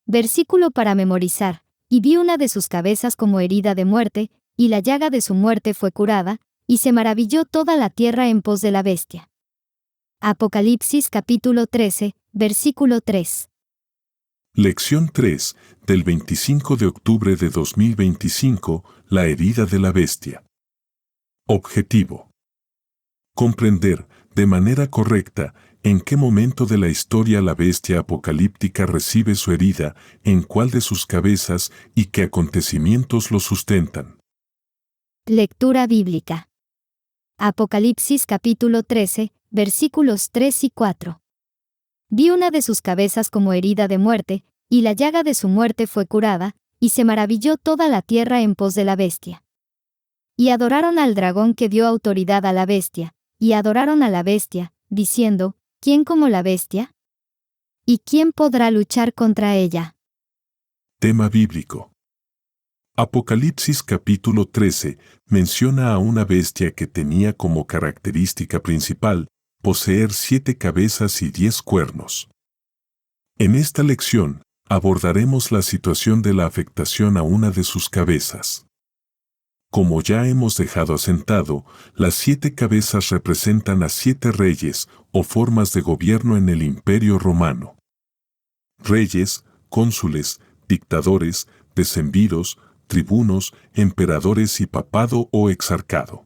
Versículo para memorizar. Y vi una de sus cabezas como herida de muerte, y la llaga de su muerte fue curada, y se maravilló toda la tierra en pos de la bestia. Apocalipsis capítulo 13, versículo 3. Lección 3, del 25 de octubre de 2025, la herida de la bestia. Objetivo: comprender, de manera correcta, en qué momento de la historia la bestia apocalíptica recibe su herida, en cuál de sus cabezas y qué acontecimientos lo sustentan. Lectura bíblica. Apocalipsis capítulo 13, versículos 3 y 4. Vi una de sus cabezas como herida de muerte, y la llaga de su muerte fue curada, y se maravilló toda la tierra en pos de la bestia. Y adoraron al dragón que dio autoridad a la bestia, y adoraron a la bestia, diciendo, ¿quién como la bestia? ¿Y quién podrá luchar contra ella? Tema bíblico. Apocalipsis capítulo 13 menciona a una bestia que tenía como característica principal poseer 7 cabezas y 10 cuernos. En esta lección, abordaremos la situación de la afectación a una de sus cabezas. Como ya hemos dejado asentado, las 7 cabezas representan a 7 reyes o formas de gobierno en el Imperio Romano. Reyes, cónsules, dictadores, decemviros, tribunos, emperadores y papado o exarcado.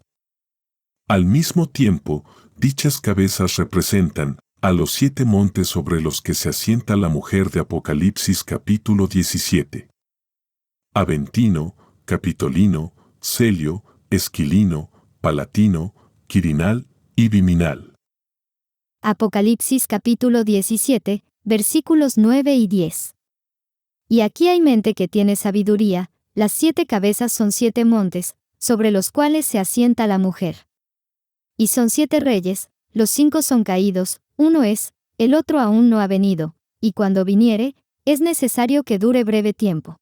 Al mismo tiempo, dichas cabezas representan a los 7 montes sobre los que se asienta la mujer de Apocalipsis capítulo 17. Aventino, Capitolino, Celio, Esquilino, Palatino, Quirinal y Viminal. Apocalipsis capítulo 17, versículos 9 y 10. Y aquí hay mente que tiene sabiduría, las 7 cabezas son 7 montes, sobre los cuales se asienta la mujer. Y son 7 reyes, los 5 son caídos, uno es, el otro aún no ha venido, y cuando viniere, es necesario que dure breve tiempo.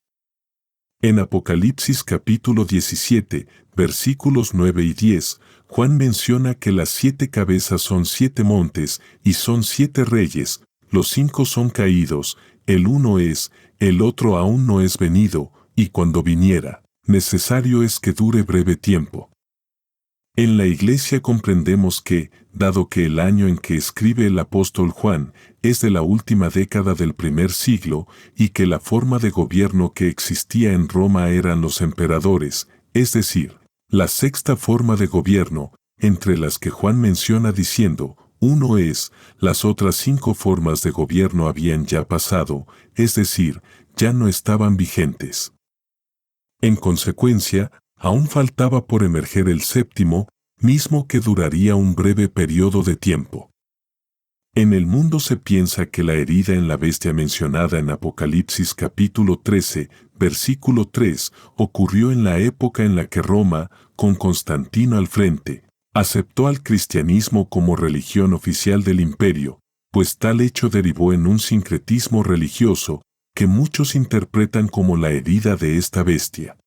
En Apocalipsis capítulo 17, versículos 9 y 10, Juan menciona que las 7 cabezas son 7 montes y son 7 reyes, los 5 son caídos, el uno es, el otro aún no es venido, y cuando viniera, necesario es que dure breve tiempo. En la Iglesia comprendemos que, dado que el año en que escribe el apóstol Juan es de la última década del primer siglo y que la forma de gobierno que existía en Roma eran los emperadores, es decir, la sexta forma de gobierno, entre las que Juan menciona diciendo, uno es, las otras 5 formas de gobierno habían ya pasado, es decir, ya no estaban vigentes. En consecuencia, aún faltaba por emerger el séptimo, mismo que duraría un breve periodo de tiempo. En el mundo se piensa que la herida en la bestia mencionada en Apocalipsis capítulo 13, versículo 3, ocurrió en la época en la que Roma, con Constantino al frente, aceptó al cristianismo como religión oficial del imperio, pues tal hecho derivó en un sincretismo religioso que muchos interpretan como la herida de esta bestia.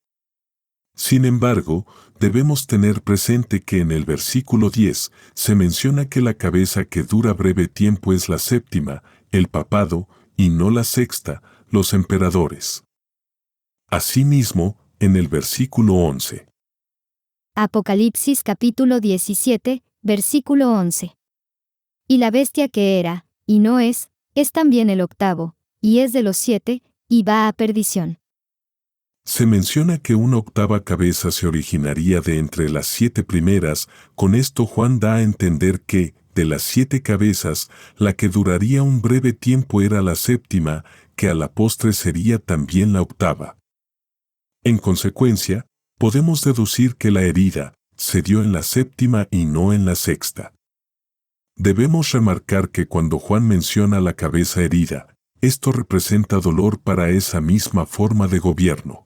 Sin embargo, debemos tener presente que en el versículo 10 se menciona que la cabeza que dura breve tiempo es la séptima, el papado, y no la sexta, los emperadores. Asimismo, en el versículo 11. Apocalipsis capítulo 17, versículo 11. Y la bestia que era, y no es también el octavo, y es de los 7, y va a perdición. Se menciona que una octava cabeza se originaría de entre las 7 primeras, con esto Juan da a entender que, de las 7 cabezas, la que duraría un breve tiempo era la séptima, que a la postre sería también la octava. En consecuencia, podemos deducir que la herida se dio en la séptima y no en la sexta. Debemos remarcar que cuando Juan menciona la cabeza herida, esto representa dolor para esa misma forma de gobierno.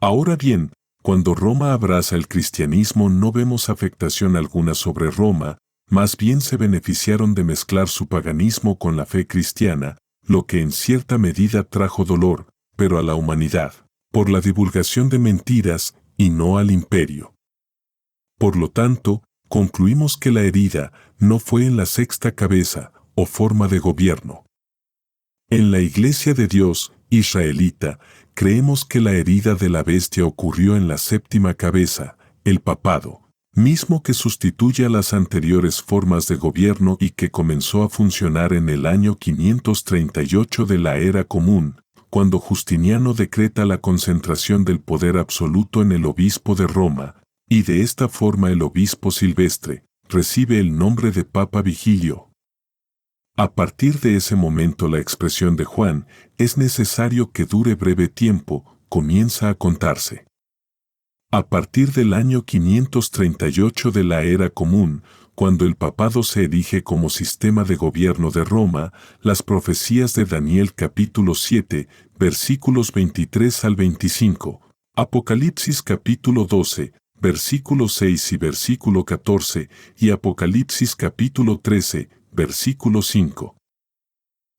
Ahora bien, cuando Roma abraza el cristianismo no vemos afectación alguna sobre Roma, más bien se beneficiaron de mezclar su paganismo con la fe cristiana, lo que en cierta medida trajo dolor, pero a la humanidad, por la divulgación de mentiras y no al imperio. Por lo tanto, concluimos que la herida no fue en la sexta cabeza o forma de gobierno. En la Iglesia de Dios, israelita, creemos que la herida de la bestia ocurrió en la séptima cabeza, el papado, mismo que sustituye a las anteriores formas de gobierno y que comenzó a funcionar en el año 538 de la Era Común, cuando Justiniano decreta la concentración del poder absoluto en el obispo de Roma, y de esta forma el obispo Silvestre recibe el nombre de Papa Vigilio. A partir de ese momento la expresión de Juan, es necesario que dure breve tiempo, comienza a contarse. A partir del año 538 de la Era Común, cuando el papado se erige como sistema de gobierno de Roma, las profecías de Daniel capítulo 7, versículos 23 al 25, Apocalipsis capítulo 12, versículo 6 y versículo 14, y Apocalipsis capítulo 13, versículo 5.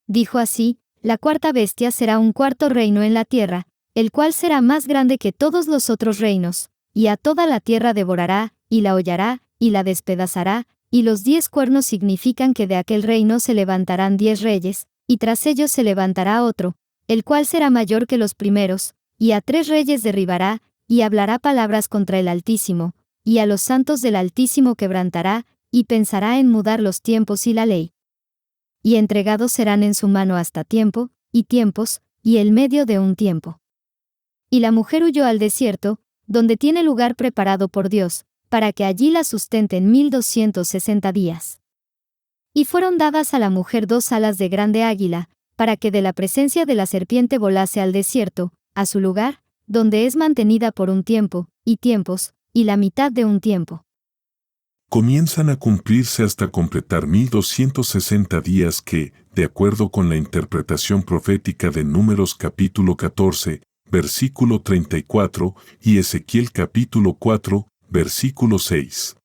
Dijo así: la cuarta bestia será un cuarto reino en la tierra, el cual será más grande que todos los otros reinos, y a toda la tierra devorará, y la hollará, y la despedazará, y los 10 cuernos significan que de aquel reino se levantarán 10 reyes, y tras ellos se levantará otro, el cual será mayor que los primeros, y a 3 reyes derribará, y hablará palabras contra el Altísimo, y a los santos del Altísimo quebrantará, y pensará en mudar los tiempos y la ley. Y entregados serán en su mano hasta tiempo, y tiempos, y el medio de un tiempo. Y la mujer huyó al desierto, donde tiene lugar preparado por Dios, para que allí la sustenten 1260 días. Y fueron dadas a la mujer 2 alas de grande águila, para que de la presencia de la serpiente volase al desierto, a su lugar, donde es mantenida por un tiempo, y tiempos, y la mitad de un tiempo. Comienzan a cumplirse hasta completar 1260 días que, de acuerdo con la interpretación profética de Números capítulo 14, versículo 34, y Ezequiel capítulo 4, versículo 6.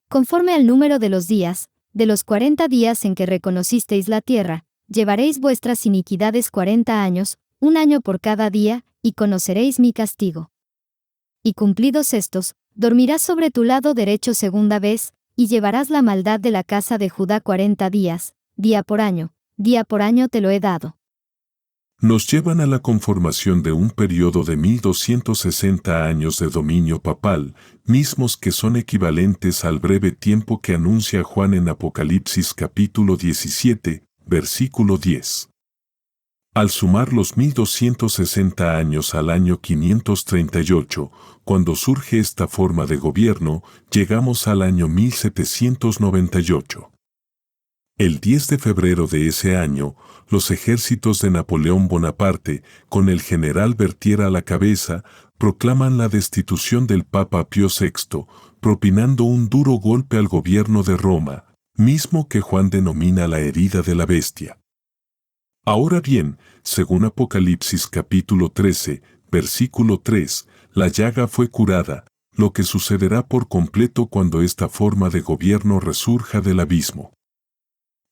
Conforme al número de los días, de los 40 días en que reconocisteis la tierra, llevaréis vuestras iniquidades 40 años, un año por cada día, y conoceréis mi castigo. Y cumplidos estos, dormirás sobre tu lado derecho segunda vez, y llevarás la maldad de la casa de Judá 40 días, día por año te lo he dado. Nos llevan a la conformación de un periodo de 1260 años de dominio papal, mismos que son equivalentes al breve tiempo que anuncia Juan en Apocalipsis capítulo 17, versículo 10. Al sumar los 1260 años al año 538, cuando surge esta forma de gobierno, llegamos al año 1798. El 10 de febrero de ese año, los ejércitos de Napoleón Bonaparte, con el general Berthier a la cabeza, proclaman la destitución del Papa Pío VI, propinando un duro golpe al gobierno de Roma, mismo que Juan denomina la herida de la bestia. Ahora bien, según Apocalipsis capítulo 13, versículo 3, la llaga fue curada, lo que sucederá por completo cuando esta forma de gobierno resurja del abismo.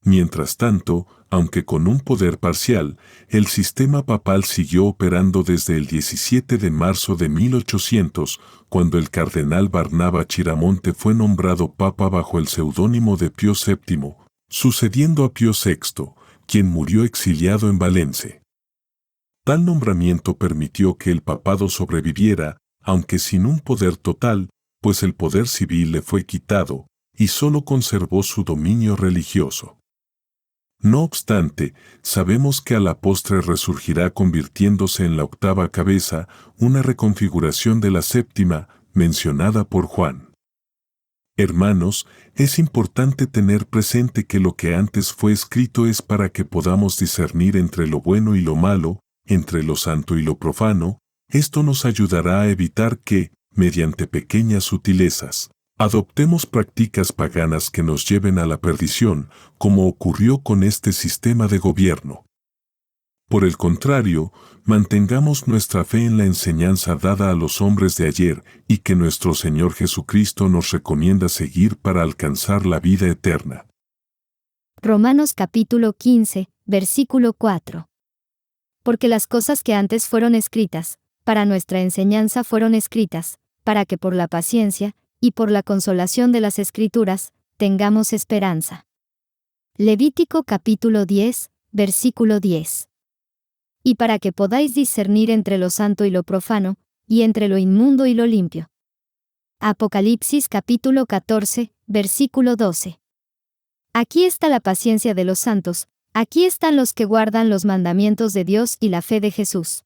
Mientras tanto, aunque con un poder parcial, el sistema papal siguió operando desde el 17 de marzo de 1800, cuando el cardenal Barnaba Chiramonte fue nombrado papa bajo el seudónimo de Pío VII, sucediendo a Pío VI, quien murió exiliado en Valence. Tal nombramiento permitió que el papado sobreviviera, aunque sin un poder total, pues el poder civil le fue quitado, y solo conservó su dominio religioso. No obstante, sabemos que a la postre resurgirá convirtiéndose en la octava cabeza, una reconfiguración de la séptima, mencionada por Juan. Hermanos, es importante tener presente que lo que antes fue escrito es para que podamos discernir entre lo bueno y lo malo, entre lo santo y lo profano. Esto nos ayudará a evitar que, mediante pequeñas sutilezas, adoptemos prácticas paganas que nos lleven a la perdición, como ocurrió con este sistema de gobierno. Por el contrario, mantengamos nuestra fe en la enseñanza dada a los hombres de ayer y que nuestro Señor Jesucristo nos recomienda seguir para alcanzar la vida eterna. Romanos capítulo 15, versículo 4. Porque las cosas que antes fueron escritas, para nuestra enseñanza fueron escritas, para que por la paciencia, y por la consolación de las Escrituras, tengamos esperanza. Levítico capítulo 10, versículo 10. Y para que podáis discernir entre lo santo y lo profano, y entre lo inmundo y lo limpio. Apocalipsis capítulo 14, versículo 12. Aquí está la paciencia de los santos, aquí están los que guardan los mandamientos de Dios y la fe de Jesús.